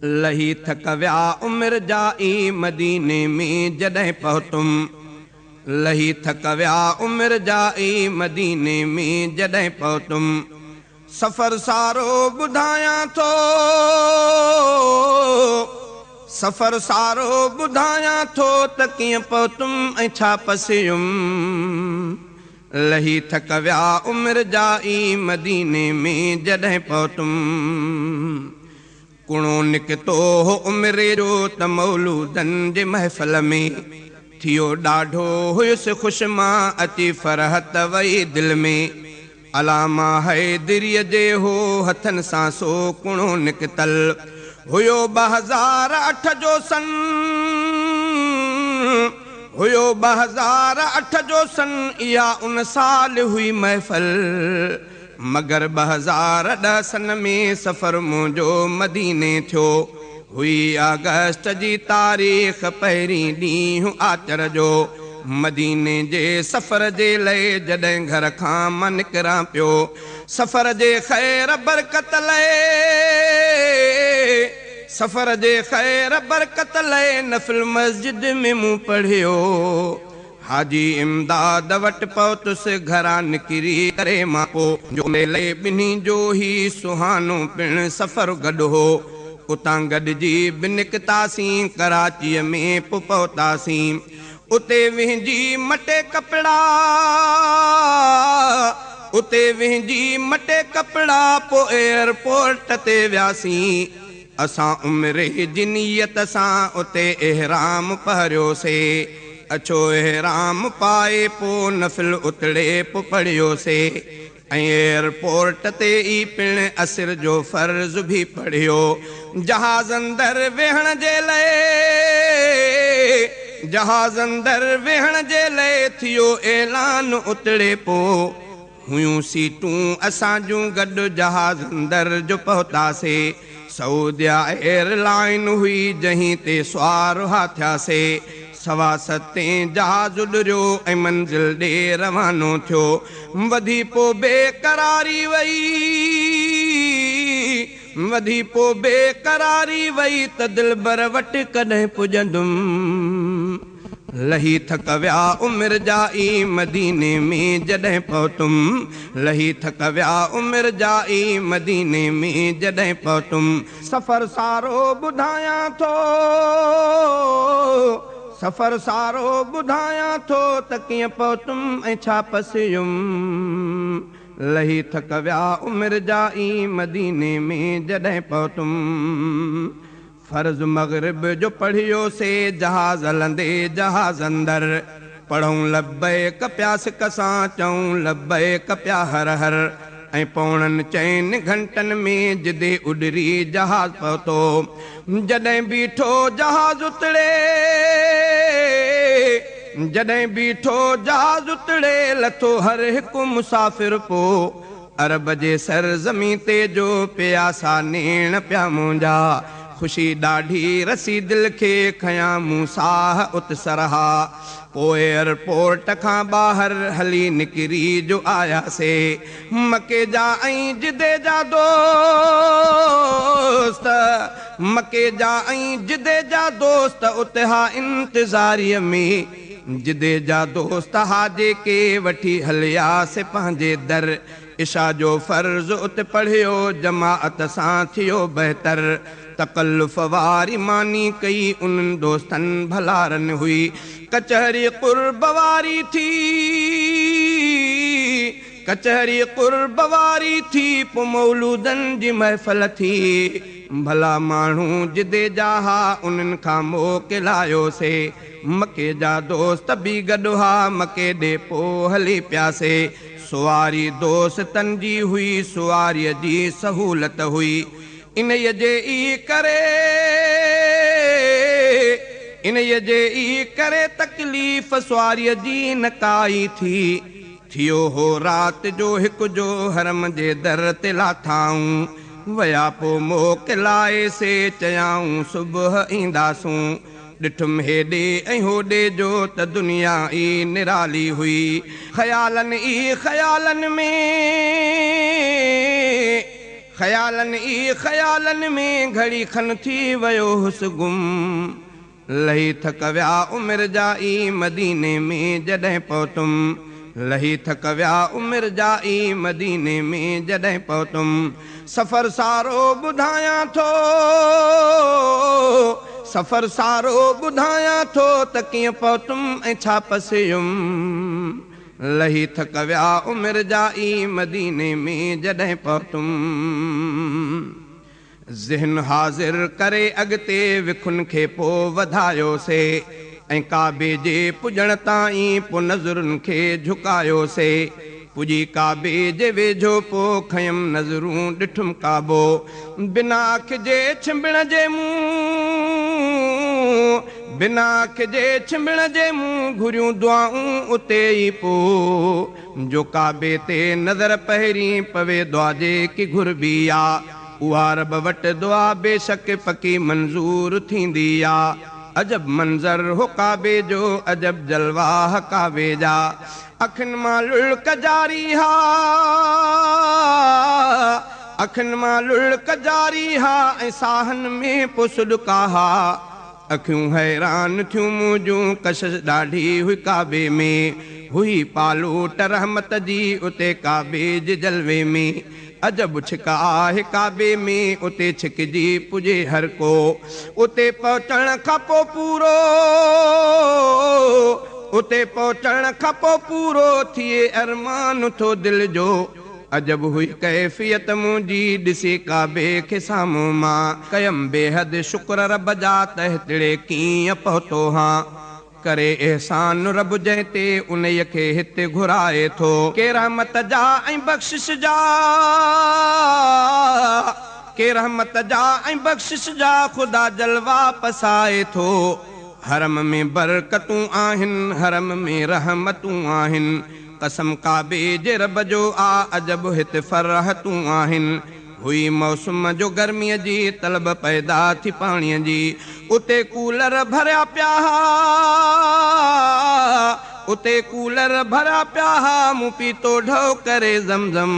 लही थक व्या उमिर जा ई मदीने में जॾहिं पहुतुम। लही थक व्या उमिर जा ई मदीने में जॾहिं पहुतुम। सफ़र सारो ॿुधायां थो, सफ़र सारो ॿुधायां थो त कीअं पहुतुम ऐं छा पसियुम। लही थक व्या उमिर जा ई मदीने में जॾहिं पहुतुम। कुणो निकितो हो उमिरे जो त मौलूदनि जे महफ़िल में थियो ॾाढो हुयुसि ख़ुशि मां अची फ़रहत वई दिलि में। अलामा हैदरीअ जे हो हथनि सां सो कुणो निकितल हुयो 2008 जो सन, हुयो 2008 जो सन। इहा उन साल हुई महफ़िल, मगर 2010 सन में सफ़र मुंहिंजो मदीने थियो। हुई अगस्त जी तारीख़, पहिरीं ॾींहुं आचर जो। मदीने जे सफ़र जे लाइ जॾहिं घर खां मां निकिरां पियो, सफ़र जे ख़ैर बरकत लाइ, सफ़र जे ख़ैर बरकत लाइ नफ़िल मस्जिद में मूं पढ़ियो। हाजी इमदाद वटि पहुतुसि, घरां निकिरी करे मां पोइ जो मेले ॿिन्ही जो ई सुहानो पिणु सफ़र गॾु हो। उतां गॾिजी बि निकितासीं, कराचीअ में पोइ पहुतासीं। उते विहिंजी मटे कपिड़ा, उते विहिंजी मटे कपिड़ा पोइ एयरपोर्ट ते वियासीं। असां उमिरे जी नियत सां उते इहराम पहरियोसीं। अछो इहराम पाए पोइ नफ़िल उतड़े पोइ पढ़ियोसीं ऐं एयरपोर्ट ते ई पिणु असर जो फ़र्ज़ बि पढ़ियो। जहाज़ अंदरि वेहण जे लाइ, जहाज़ अंदरि वेहण जे लाइ थियो ऐलान उतड़े पोइ हुयूं सीटूं असां जूं गॾु जहाज़ अंदरि जो पहुतासीं। सऊदिया एयरलाइन हुई जहीं ते सुवार हा थियासीं। 7:15 जहाज़ उॾरियो ऐं मंज़िल ॾे रवानो थियो। वधी पोइ बेक़रारी वई, वधी पोइ बेक़रारी वई त दिलबर वटि कॾहिं पुॼंदुमि। लही थक व्या उमिर जा ई मदीने में जॾहिं पहुतुम। लही थक व्या उमिर जा ई मदीने में जॾहिं पहुतुम। सफ़र सारो ॿुधायां थो, सफ़र सारो ॿुधायां थो त कीअं पहुतुम ऐं छा पसियुम। लही थक व्या उमिर जा ई मदीने में जॾहिं पहुतुम। फ़र्ज़ मग़रिब जो पढ़ियोसीं, जहाज़ हलंदे जहाज़ अंदरि पढ़ूं लब्बैक पिया सिक सां, चऊं लब्बैक पिया हर हर। ऐं 4.25 घंटनि में जिदे उॾरी जहाज़ पहुतो। जॾहिं बीठो जहाज़ उतड़े, जॾहिं बीठो जहाज़ उतड़े लथो हर हिकु मुसाफ़िर पोइ अरब जे सरज़मी ते जो पियासा नेण पिया मुंहिंजा। ख़ुशी ॾाढी रसी दिलि खे, खयां मूं साह उत सरहा। पोइ एयरपोर्ट खां ॿाहिरि हली निकिरी जो आयासीं। मके जा ऐं जिदे जा दोस्त, मके जा ऐं जिदे जा दोस्त उते हा इंतज़ारीअ में। जिदे जा दोस्त हा जेके वठी हलियासीं पंहिंजे दर। इशा जो फ़र्ज़ उते पढ़ियो, जमाअत सां थियो बहितर। तकल्लुफ़ वारी मानी कई उन्हनि दोस्तनि भलारनि हुई। कचहरी क़ुर्ब वारी थी, कचहरी क़ुर्ब वारी थी, पोइ मौलूदनि जी महफ़िल थी। भला माण्हू जिदे जा हा उन्हनि खां मोकिलायोसीं। मके जा दोस्त बि गॾु हा, मके ॾे पोइ हली पियासीं। सुवारी दोस्तनि जी हुई, सुवारीअ जी सहूलत हुई। इन्हीअ जे ई करे, इन्हीअ जे ई करे तकलीफ़ सुवारीअ जी न काई थी। थियो हो राति जो हिकु जो हरम जे दर ते लाथाऊं। वया पोइ मोकिलाए से चयाऊं सुबुह ईंदासूं। ॾिठुम हेॾे ऐं होॾे जो त दुनिया ई निराली हुई। ख़यालनि ई ख़यालनि में, ख़यालनि में घड़ी खन थी वियो हुस गुम लही थक विया उमिरि जा ई मदीने में जॾहिं पहुतुम लही थक विया उमिरि जा ई मदीने में जॾहिं पहुतुम सफ़र सारो ॿुधायां थो सफ़र सारो ॿुधायां थो त कीअं पहुतुम ऐं छा पसियुम लही थक विया उमिरि जा ई मदीने में जॾहिं पहुतुम ज़हन हाज़िर करे अॻिते विखुन खे पोइ वधायोसे ऐं काबे जे पुॼण ताईं पोइ नज़रुनि खे झुकायोसे पुॼी काबे जे वेझो पोइ खयम नज़रूं ॾिठुमि काबो बिना अख जे छिंबिण जे मुंहुं बिना अख जे छिंबिण जे मुंहुं घुरियूं दुआऊं उते ई पोइ जो काबे ते नज़र पहिरीं पवे दुआ जे की घुरबी आहे उहा रब वटि दुआ बेशक पकी मंज़ूर थींदी आहे अजब मंज़र हो काबे जो अजब जलवा काबे जा अखियुनि मां लुढ़क जारी हा अखियुनि मां लुढ़क जारी हा ऐं साहनि में पुसुॾका हा अखियूं हैरान थियूं मुंहिंजूं कशिश ॾाढी हुई काबे में हुई पालूट रहमत जी उते काबे जे जलवे में अजब छिका आहे काबे में उते छिकजी पुॼे हर को उते पहुचण खां पोइ पूरो उते पहुचण खां पोइ पूरो थिए अरमान थो दिलि जो अजब हुई कैफ़ियत मुंहिंजी ॾिसी काबे खे साम्हूं मां कयमि बेहद शुक्र रब जा तहतिड़े कीअं पहुतो हां करे एहसान रब जंहिं ते उन्हीअ खे हिते घुराए थो के रहमत जा ऐं बख़्शिश जा के रहमत जा ऐं बख़्शिश जा ख़ुदा जलवा पसाए थो हरम में बरकतूं आहिनि हरम में रहमतूं आहिनि कसम काबे जे रब जो आ अजब हिते फरहतूं आहिनि हुई मौसम जो गर्मीअ जी तलब पैदा थी पाणीअ जी उते कूलर भरिया पिया उते कूलर भरिया पिया मूं पीतो ढो करे ज़मज़म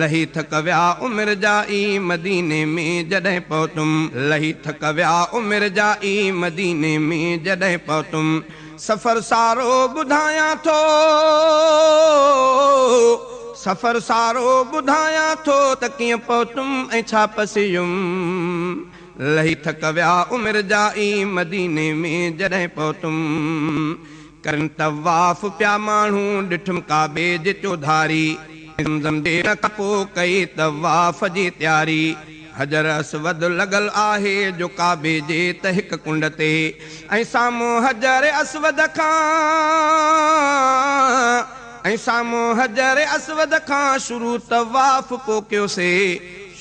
लही थक विया उमिरि जा ई मदीने में जॾहिं पहुतुम लही थक विया उमिरि जा ई मदीने में जॾहिं पहुतुम सफ़र सारो ॿुधायां थो सफ़र सारो ॿुधायां थो त कीअं पहुतुम ऐं छा पसियुम लही थक विया उमिरि जा ई मदीने में जॾहिं पहुतुम करन तवाफ़ पिया माण्हू ॾिठुमि काबे जे चौधारी ज़मज़म ॾियण खां पोइ कई तवाफ़ जी तयारी हजर असवद लॻल आहे जो काबे जे त हिकु कुंड ते ऐं साम्हूं हजर असवद खां ऐं साम्हूं हजर असवद खां शुरू तवाफ़ पोइ कयोसीं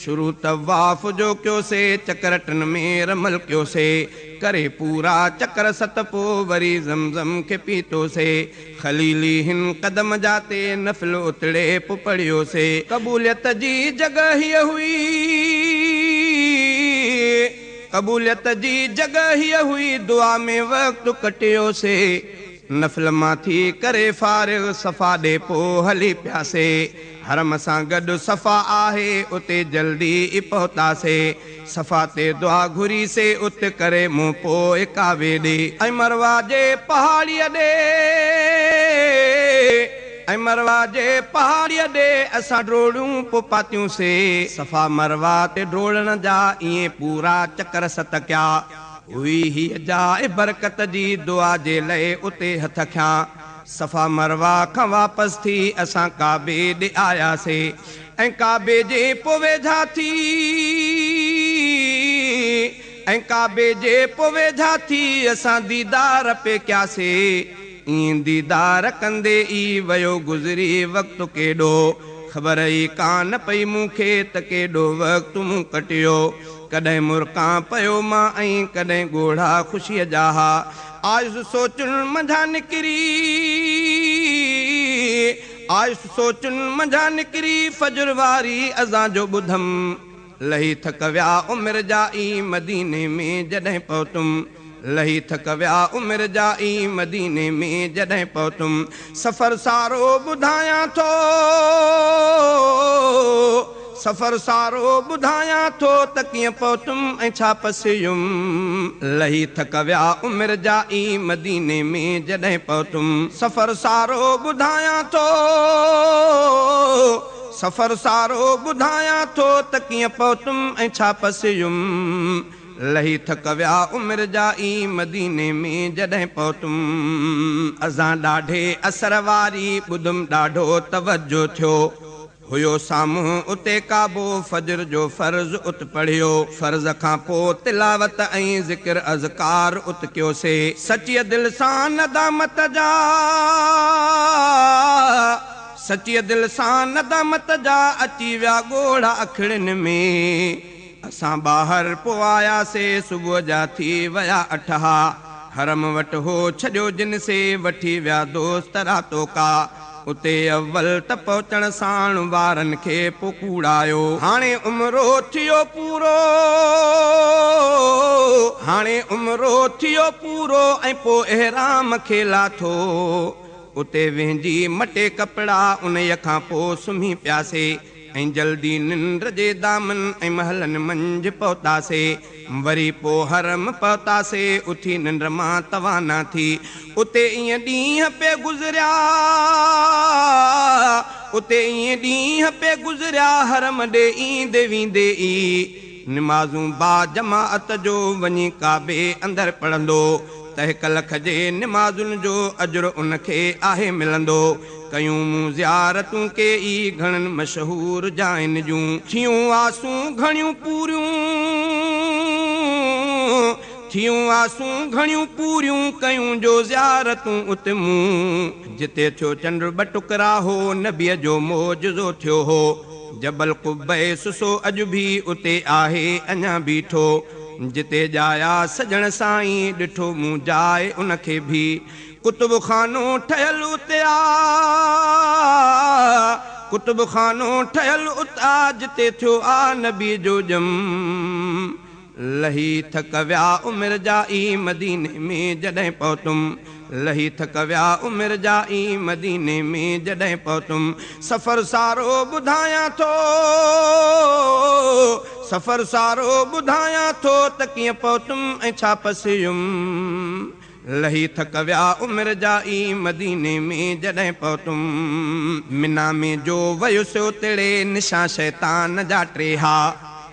शुरू तवाफ़ जो कयोसीं चकरटन में रमल कयोसीं करे पूरा चकर सत पोइ वरी ज़मज़म खे पीतोसीं ख़लीली हिन कदम जाते नफ़िल उतड़े पोइ पढ़ियोसीं क़बूलियत जी जॻह हीअ हुई क़बूलियत जी जॻह हीअ हुई दुआ में वक़्तु कटियोसीं नफ़िल मां थी करे फारिग़ सफ़ा ॾे पोइ हली पियासीं हरम सां गॾु सफ़ा आहे उते जल्दी ई पहुतासीं सफ़ा ते दुआ घुरीसीं उते करे मूं पोइ काबे ॾे ऐं मरवा जे पहाड़ीअ ॾे ऐं मरवा जे पहाड़ीअ ॾे असां ड्रोड़ियूं पोइ पातियूंसीं सफ़ा मरवा ते ड्रोड़ण जा ईअं पूरा चकर सत कया हुई हीअ जाइ बरकत जी दुआ जे लाइ उते हथ खयां सफ़ा मरवा खां वापसि थी असां काबे ॾे आयासीं ऐं काबे जे पोइ वेझा थी ऐं काबे जे पोइ वेझा थी असां दीदार पे कयासीं ईअं दीदार कंदे ई वियो गुज़री वक़्तु केॾो ख़बर ई कान पई मूंखे त केॾो वक़्तु मूं कटियो कॾहिं मुर्कां पियो मां ऐं कॾहिं ॻोढ़ा ख़ुशीअ जा हा आयुसि सोचुनि मंझां निकिरी आयुसि सोचुनि मंझां निकिरी फजर वारी अज़ां जो ॿुधमि लही थक विया उमिरि जा ई मदीने में जॾहिं पहुतुम लही थक विया उमिरि जा ई मदीने में जॾहिं पहुतुम सफ़र सारो ॿुधायां थो सफ़र सारो ॿुधायां थो त कीअं पहुतुम ऐं छा पसियुम लही थक विया उमिरि जा ई मदीने में जॾहिं पहुतुम सफ़र सारो ॿुधायां थो सफ़र सारो ॿुधायां थो त कीअं पहुतुम ऐं छा पसियुम लही थक विया उमिरि जा ई मदीने में जॾहिं पहुतुम असां ॾाढे असर वारी ॿुधुम ॾाढो तवजो थियो हुयो साम्हूं उते काबो फजर जो फर्ज़ उत पढ़ियो फर्ज़ खां पोइ तिलावत ऐं ज़िक्र अज़कार उत कयोसीं सच्चीअ दिलि सां नदामत जा सच्चीअ दिलि सां नदामत जा अची विया ॻोढ़ा अखिड़ियुनि में असां ॿाहिरि पोइ आयासीं सुबुह जा थी विया 8 हरम वटि हो छॾियो जिन से वठी विया दोस्त रातो का उते अव्वल त पहुचण साण वारनि खे पुकूड़ायो हाणे उमिरो थियो पूरो हाणे उमिरो थियो पूरो ऐं पोइ एहराम खे लाथो उते वेंदी मटे कपिड़ा उन्हीअ खां पोइ सुम्ही पियासीं ऐं जल्दी निंड जे दामन ऐं महलनि मंझि पहुतासीं वरी पोइ हरम पहुतासीं उथी निंड मां तवाना थी उते ईअं ॾींहं पे गुज़रिया उते ईअं ॾींहं पे गुज़रिया हरम ॾे ईंदे वेंदे ई निमाज़ूं बा जमाअत जो वञी काबे अंदरि पढ़ंदो त 1 लख जे निमाज़ुनि जो अजर उनखे आहे मिलंदो कयूं मूं ज़ियारतूं के ई घणनि मशहूर जाइन जूं थियूं आसूं घणियूं पूरियूं थियूं आसूं घणियूं पूरियूं कयूं जो ज़ियारतूं उतमूं जिते थियो चंड 2 टुकड़ा हो नबीअ जो मौजज़ो थियो हो जबल कुबे सुसो अॼु बि उते आहे अञा बीठो जिते जाया सजण साईं ॾिठो मूं जाए उनखे बि कुतुब खानो ठहियल उते आ कुतुब खानो ठहियल उता जिते थियो आ नबी जो जम लही थक विया उमिरि जा ई मदीने में जॾहिं पहुतुम लही थक विया उमिरि जा ई मदीने में जॾहिं पहुतुम सफ़र सारो ॿुधायां थो सफ़र सारो ॿुधायां थो त कीअं पहुतुम ऐं छा पसियुम लही थक विया उमिरि जा ई मदीने में जॾहिं पहुतुम मिना में जो वयुसि उतड़े निशा शैतान जा 3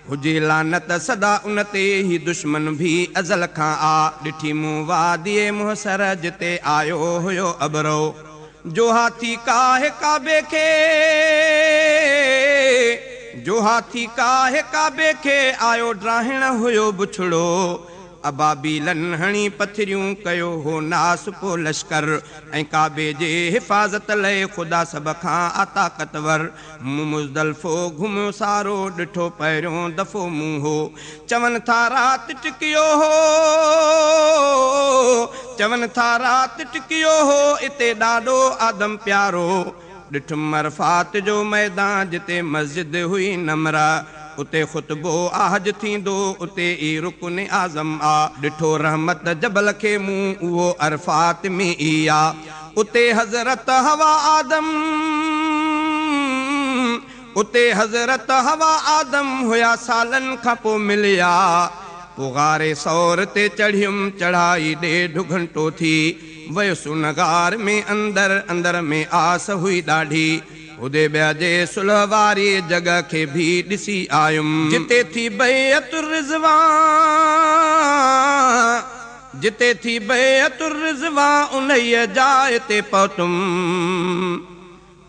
हुजे लानत सदा उन ते ही दुश्मन भी अज़ल खां आ ॾिठी मूं वादीअ मुहसर जिते आयो हुयो अबरो जो हाथी काहे काबे खे जो हाथी काहे काबे खे आयो ड्राहिण हुयो बुछड़ो अबाबीलन हणी पथरियूं कयो हो नास पो लश्कर ऐं काबे जे हिफ़ाज़त लाइ ख़ुदा सभ खां ताक़तवर मूं मुज़दलिफ़ो घुमियो सारो ॾिठो पहिरियों दफ़ो मूं हो चवनि था राति टिकियो हो चवनि था राति टिकियो हो इते ॾाढो आदम प्यारो ॾिठुमि अरफ़ात जो मैदान जिते मस्जिद हुई नमरा उते ख़ुतबो आहज थींदो उते ई रुकन आज़म आ ॾिठो रहमत जबल खे मूं उहो अरफ़ात में ई आ उते हज़रत हवा आदम उते हज़रत हवा आदम हुया सालनि खां पोइ मिलिया पोइ गारे सौर ते चढ़ियुमि चढ़ाई 1.5 घंटो थी वयुसि उन गार में अंदर में आस हुई ॾाढी हुदैबिया जे सुलह वारी जगह के भी ॾिसी आयुमि जिते थी बैअतुर रिज़वान जिते थी बैअतुर रिज़वान उन्हीअ जाइ ते पहुतुम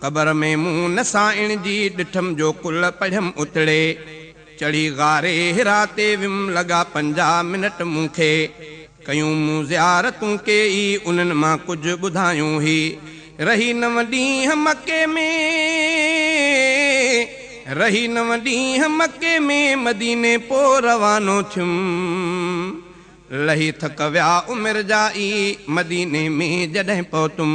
क़बर में मूं नसाइण जी ॾिठमि जो कुल पढ़ियमि उतड़े चढ़ी गारे हिरा ते वियुमि लॻा 50 मिनट मूंखे कयूं मूं ज़ियारतूं के ई उन्हनि मां कुझु ॿुधायूं ही रही 9 ॾींहं मके में रही 9 ॾींहं मके में मदीने पोइ रवानो थियुमि लही थक विया उमिरि जा ई मदीने में जॾहिं पहुतुम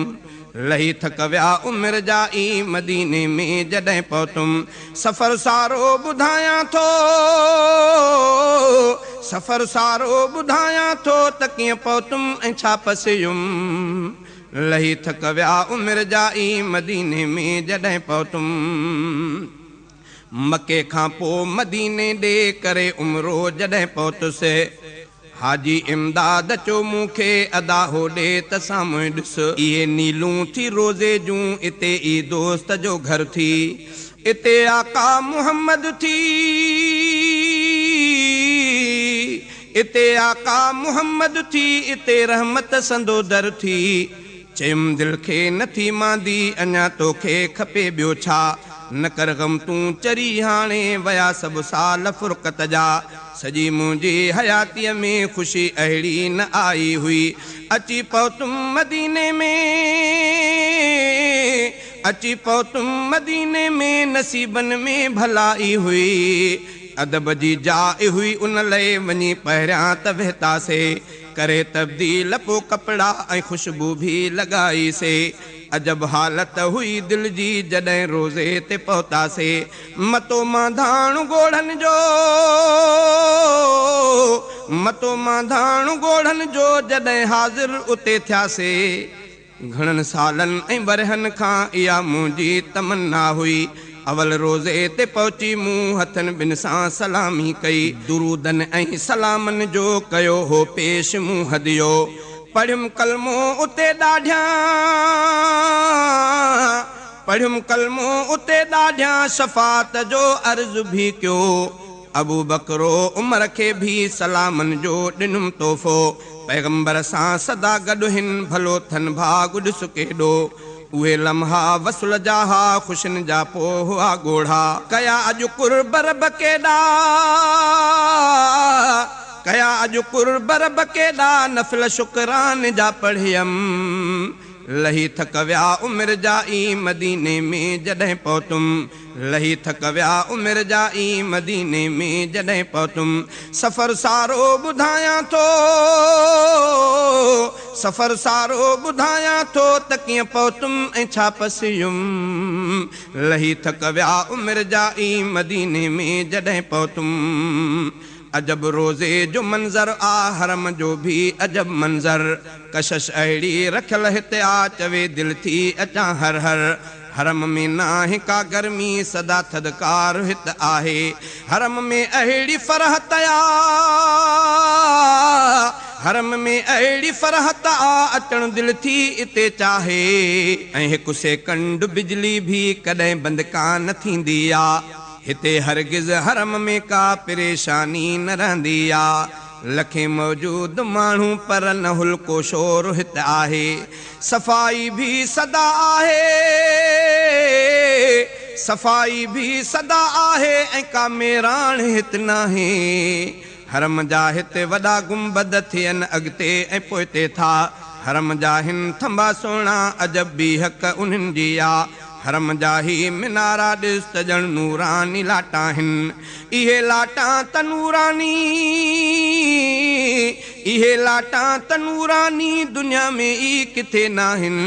लही थक विया उमिरि जा ई मदीने में जॾहिं पहुतुम सफ़र सारो ॿुधायां थो सफ़र सारो ॿुधायां थो त कीअं पहुतुम ऐं छा पसियुम लही थक विया उमिरि जा ई मदीने में जॾहिं पहुतुम मके खां पोइ मदीने ॾे करे उमरो जॾहिं पहुतुसि हाजी इमदाद चो मूंखे अदा होॾे त साम्हूं ॾिस इहे नीलूं थी रोज़े जूं इते ई दोस्त जो घर थी इते आका मुहम्मद थी इते आका मुहम्मद थी इते रहमत संदो दर थी चयुमि दिलि खे नथी मांदी अञा तोखे खपे ॿियो छा न कर गम तूं चरी हाणे वया सभु साल फुरक़त जा सॼी मुंहिंजी हयातीअ में ख़ुशी अहिड़ी न आई हुई अची पहुतुम मदीने में अची पहुतुम मदीने में नसीबनि में भलाई हुई अदब जी जाइ हुई उन लाइ वञी पहिरियां त वेहतासीं करे तब्दील पोइ कपिड़ा ऐं ख़ुशबू बि लॻाईसीं अजब हालत हुई दिल जी जॾहिं रोज़े ते पहुतासीं मतो मांधाणु ॻोढ़नि जो मतो मांधाणु ॻोढ़नि जो जॾहिं हाज़िर उते थियासीं घणनि सालनि ऐं वरहनि खां इहा मुंहिंजी तमन्ना हुई अवल रोज़े ते पहुची मूं हथनि ॿिनि सां सलामी कई दुरूदनि ऐं सलामनि जो कयो हो पेश मूं हदियो पढ़ियुमि कलमो उते ॾाढियां पढ़ियुमि कलमो उते ॾाढियां शफ़ात जो अर्ज़ बि कयो अबू बकरो उमर खे बि सलामनि जो ॾिनुमि तोहफ़ो पैगंबर सां सदा गॾु हिन भलो थन भाॻु ॾिस केॾो उहे लम्हा वसुल जा हा ख़ुशियुनि जा पोइ हुआ ॻोढ़ा कया अॼु कुर्ब रब केॾा कया अॼु कुर्ब रब केॾा नफ़िल शुक्रान जा पढ़ियमि लही थक विया उमिरि जा ई मदीने में जॾहिं पहुतुम लही थक विया उमिरि जा ई मदीने में जॾहिं पहुतुम सफ़र सारो ॿुधायां थो सफ़र सारो ॿुधायां थो त कीअं पहुतुम ऐं छा पसियुमि लही थक विया उमिरि जा ई मदीने में जॾहिं पहुतुम अजब रोज़े जो मंज़र आ हरम जो भी अजब मंज़र कशश अहिड़ी रखियल हिते आ चवे दिलि थी अचां हर हर हरम में नाहे का गर्मी सदा थदकार हित आहे हरम में अहिड़ी फरहत आ हरम में अहिड़ी फरहत आ अचण दिलि थी इते चाहे ऐं हिकु सेकंड बिजली भी कॾहिं बंदि कान थींदी आ हिते हरगिज़ हरम में का परेशानी न रहंदी आ लखे मौजूद माण्हू पर न हुल्को शोर हिते आहे सफ़ाई भी सदा आहे सफ़ाई भी सदा आहे ऐं का मेराण हिते नाहे हरम जा हिते वॾा गुंबद थियनि अॻिते ऐं पोइते था हरम जा हिन थंबा सुहिणा अजब बि हक़ उन्हनि जी आ हरम जा ही मिनारा ॾिस त ॼण नूरानी लाटा आहिनि इहे लाटा त नूरानी इहे लाटा त नूरानी दुनिया में ई किथे नाहिनि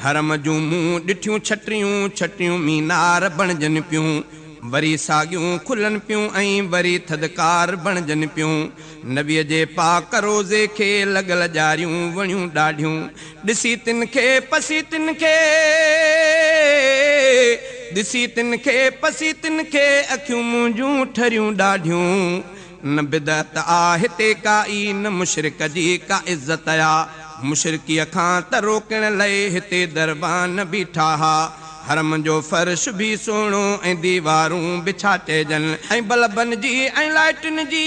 हरम जूं मूं ॾिठियूं छटियूं छटियूं मीनार बणजनि पियूं वरी साॻियूं खुलनि पियूं ऐं वरी थदकार बणजनि पियूं नबीअ जे पाक रोज़े खे लॻल ॼारियूं वणियूं ॾाढियूं ॾिसी तिन खे पसी तिन खे ॾिसी तिन खे पसी तिन खे अखियूं मुंहिंजूं ठरियूं ॾाढियूं न बिदअत आ हिते का ई न मुशरिक जी का इज़त आ मुशरिकीअ खां त रोकण लाइ हिते दरबान बीठा हा हरम जो फर्श भी सुहिणो ऐं दीवारूं बि छा चइजनि ऐं बल्बनि जी ऐं लाइटुनि जी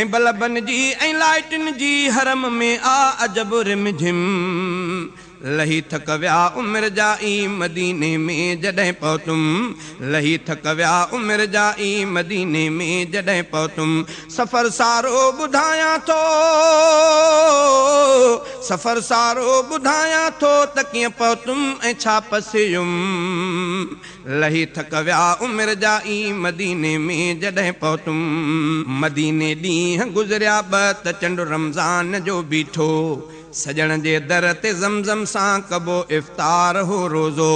ऐं बल्बनि जी ऐं लाइटुनि जी हरम में आ अजब रिमझिम लही थक विया उमिरि जा ई मदीने में जॾहिं पहुतुम लही थक विया उमिरि जा ई मदीने में जॾहिं पहुतुम सफ़र सारो ॿुधायां थो सफ़र सारो ॿुधायां थो त कीअं पहुतुम ऐं छा पसियुमि लही थक विया उमिरि जा ई मदीने में जॾहिं पहुतुम मदीने ॾींहं गुज़रिया ॿ त चंड रमज़ान जो बीठो सजण जे दर ते ज़मज़म सां कबो इफ़्तार हो रोज़ो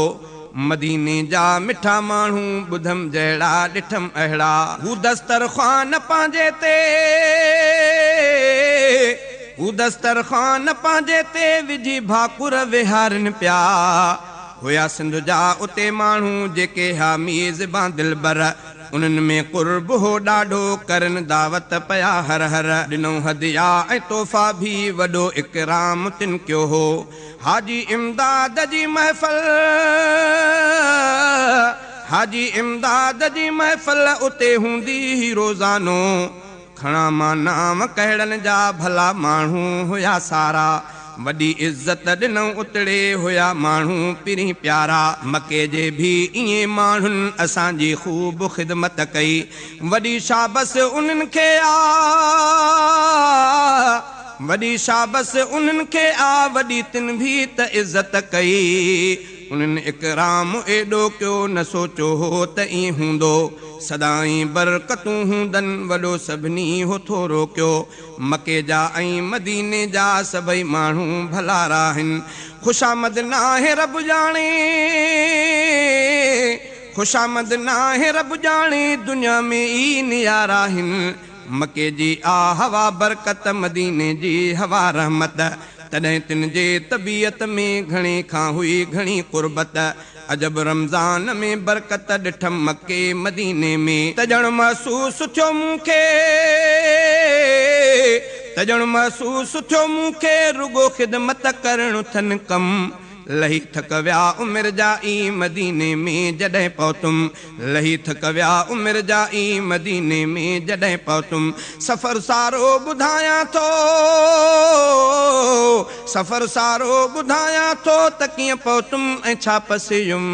मदीने जा मिठा माण्हू ॿुधम जहिड़ा ॾिठम अहिड़ा हू दस्तरख़्वान पंहिंजे ते हू दस्तरख़्वान पंहिंजे ते विझी भाकुर विहारनि पिया हुया सिंध जा उते माण्हू जेके हामीज़ बांदिल बर उन्हनि में कुर्ब हो ॾाढो करन दावत पया हर हर ॾिनो हदिया ऐं तोहफ़ा भी वॾो इकराम तिन कयो हो हाजी इमदाद जी महफ़िल हाजी इमदाद जी महफ़िल उते हूंदी ही रोज़ानो खणा मां नाम कहिड़नि जा भला माण्हू हुया सारा वॾी इज़त ॾिनऊं उतड़े हुया माण्हू पिरी प्यारा मके जे भी इएं माण्हुनि असांजी ख़ूब ख़िदमत कई वॾी शाबस उन्हनि खे वॾी शाबस उन्हनि खे वॾी तिन भी त इज़त कई उन्हनि इकराम एॾो कयो न सोचो हो त ईअं हूंदो सदाई बरकतूं हूंदन वॾो सभिनी हो थोरो कयो मके जा ऐं मदीने जा सभई माण्हू भला आहिनि ख़ुशामद नाहे रब ॼाणे ख़ुशामद नाहे रब ॼाणे दुनिया में ई नियारा आहिनि मके जी हवा बरकत मदीने जी हवा रहमत तॾहिं तिन जे तबीयत में घणे खां हुई घणी कुर्बत अजब रमज़ान में बरकत ॾिठम मके मदीने में तजण महसूस थियो मूंखे तजण महसूस थियो मूंखे रुगो ख़िदमत करणु थन कम लही थक विया उमिरि जा ई मदीने में जॾहिं पहुतुम लही थक विया उमिरि जा ई मदीने में जॾहिं पहुतुम सफ़र सारो ॿुधायां थो सफ़र सारो ॿुधायां थो त कीअं पहुतुम ऐं छा पसियुम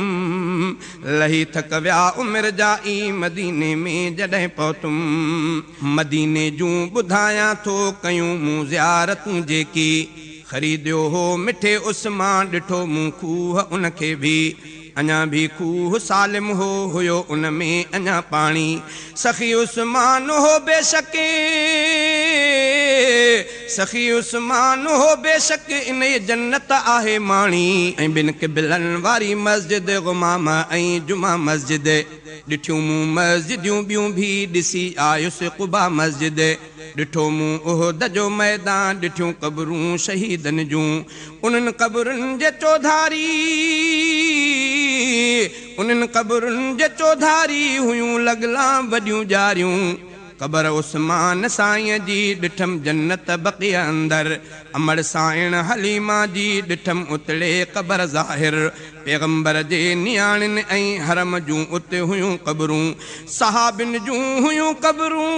लही थक विया उमिरि जा ई मदीने में जॾहिं पहुतुम मदीने जूं ॿुधायां थो कयूं मूं ज़ियारतूं जेकी ख़रीदियो हो मिठे उस्मान ॾिठो मूं खूह उनखे भी अञा भी खूह सालिम हो हुयो उन में अञा पाणी सखी उस्मान हो बेशक सखी उस्मान हो बेशक इन जन्नत आहे माणी ऐं ॿिन क़िबलनि वारी मस्जिद गुमाम ऐं जुमा मस्जिद ॾिठियूं मूं मस्जिदियूं ॿियूं भी ॾिसी आयुसि क़ुबा मस्जिद ॾिठो मूं उहद जो मैदान ॾिठियूं क़बरूं शहीदनि जूं उन्हनि क़बरुनि जे चौधारी उन्हनि क़बरुनि जे चौधारी हुयूं लॻला वॾियूं ॼारियूं क़बर उस्मान साईं जी ॾिठम जन्नत बक़िया अंदर अमर साइण हलीमा जी ॾिठम उतड़े क़बर ज़ाहिर पैगंबर जे नियाणियुनि ऐं हरम जूं उते हुयूं क़बरूं सहाबिन जूं हुयूं क़बरूं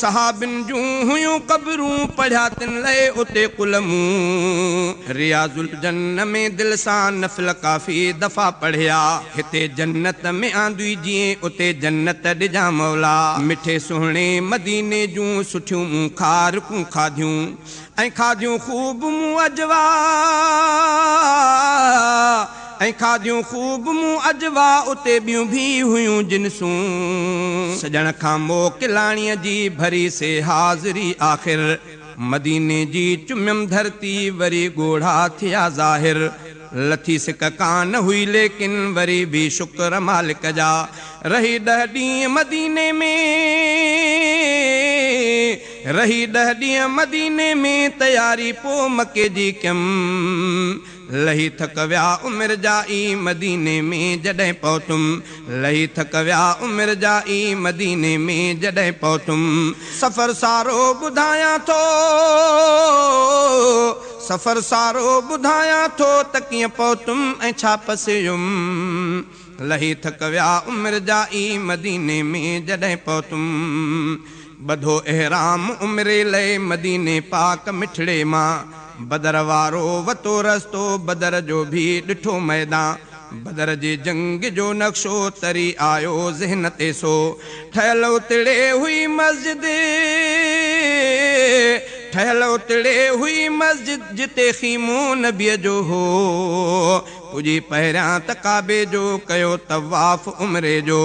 सहाबिन जूं हुयूं क़बरूं पढ़िया तिन लए उते कुलमूं रियाज़ुल जन्न में दिल सां नफ़िल काफ़ी दफ़ा पढ़िया हिते जन्नत में आंदी जीअं उते जन्नत ॾिजां मौला मिठे सुहिणे मदीने जूं सुठियूं मूं खारकूं खाधियूं ऐं खाधियूं ख़ूब मूं अजवा ऐं खाधियूं ख़ूब मूं अजवा उते ॿियूं भी हुयूं जिनसूं सजण खां मोकिलाणीअ जी भरी से हाज़िरी आख़िर मदीने जी चुमियम धरती वरी ॻोढ़ा थिया ज़ाहिर लथी सिक कान हुई लेकिन वरी भी शुक्र मालिक जा रही 10 ॾींहं मदीने में रही 10 ॾींहं मदीने में तयारी पो मके जी कयम लही थक विया उमिरि जा ई मदीने में जॾहिं पहुतुम लही थक विया उमिरि जा ई मदीने में जॾहिं पहुतुम सफ़र सारो ॿुधायां थो सफ़र सारो ॿुधायां थो त कीअं पहुतुम ऐं छा पसियुम लही थक विया उमिरि जा ई मदीने में जॾहिं पहुतुम बधो एहराम उमिरि लए मदीने पाक मिठड़े मां बदर वारो वतो रस्तो बदर जो भी ॾिठो मैदान बदर जे जंग जो नक्शो तरी आयो ज़हन ते सो ठहियल उतड़े हुई मस्जिद ठहियल उतड़े हुई मस्जिद जिते ख़ीमो नबीअ जो हो पुॼी पहिरियां त काबे जो कयो तवाफ़ उमिरे जो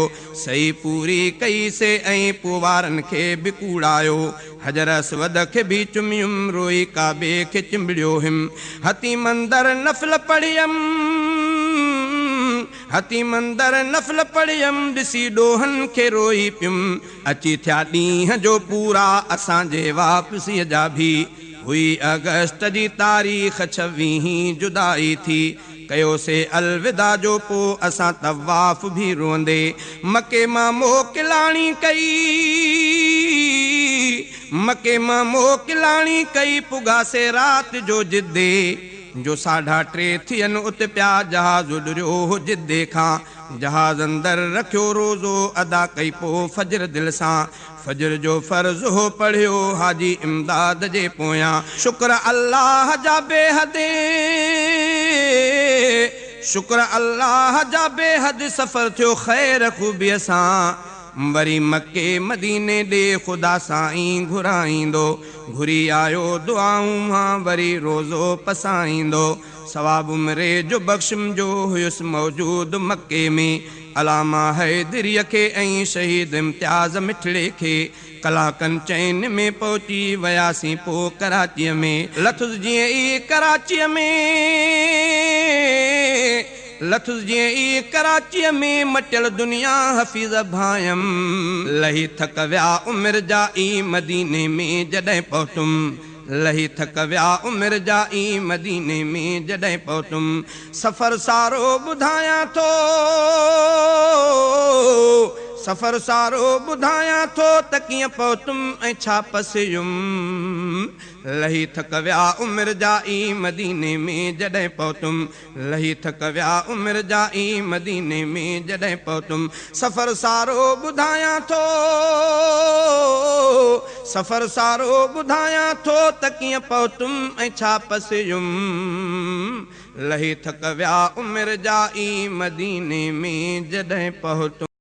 सही पूरी कई से ऐं पोइ वारनि खे बि कूड़ायो हजर असवद खे भी चुमियुम रोई काबे खे चिंबड़ियो हिम हती मंदर नफ़ल पढ़ियम हती मंदर नफ़ल पढ़ियम ॾिसी ॾोहनि खे रोई पियुम अची थिया ॾींहं जो पूरा असांजे वापसीअ जा भी हुई अगस्त जी तारीख़ 26 जुदाई थी कयो से अलविदा जो पो असां तवाफ़ भी रोंदे मके मां मोकिलाणी कई मके मां मोकिलाणी कई पुगा से रात जो जिद्दे जो 3:30 थियन उत प्या जहाज उड़ियो जिद्दे खां जहाज अंदर रखियो रोज़ो अदा कई पो फजर दिल सां फजर जो फर्ज हो पढ़ियो हाजी इमदाद जे पोयां शुक्र अल्लाह जा बेहदे शुक्र अल्लाह जा बेहद सफ़र थियो ख़ैर ख़ूबीअ सां वरी मके मदीने ॾे ख़ुदा साईं घुराईंदो घुरी आयो दुआऊं मां वरी रोज़ो पसाईंदो सवाब उमिरे जो बख़्शम जो हुयुसि मौजूद मके में अलामा हैदरीअ खे ऐं शहीद इम्तियाज़ मिठड़े खे कलाकनि चैन में पहुची वियासीं पोइ कराचीअ में लथुस जीअं ई कराचीअ में लथुस जीअं ई कराचीअ में मटियल दुनिया हफ़ीज़ भायम लही थक विया उमिरि जा ई मदीने में जॾहिं पहुतुम लही थक विया उमिरि जा ई मदीने में जॾहिं पहुतुम सफ़र सारो ॿुधायां थो सफ़र सारो ॿुधायां थो त कीअं पहुतुम ऐं छा पसियुम लही थक विया उमिरि जा ई मदीने में जॾहिं पहुतुम लही थक विया उमिरि जा ई मदीने में जॾहिं पहुतुम सफ़र सारो ॿुधायां थो सफ़र सारो ॿुधायां थो त कीअं पहुतुम ऐं छा पसियुम लही थक विया उमिरि जा ई मदीने में जॾहिं पहुतुम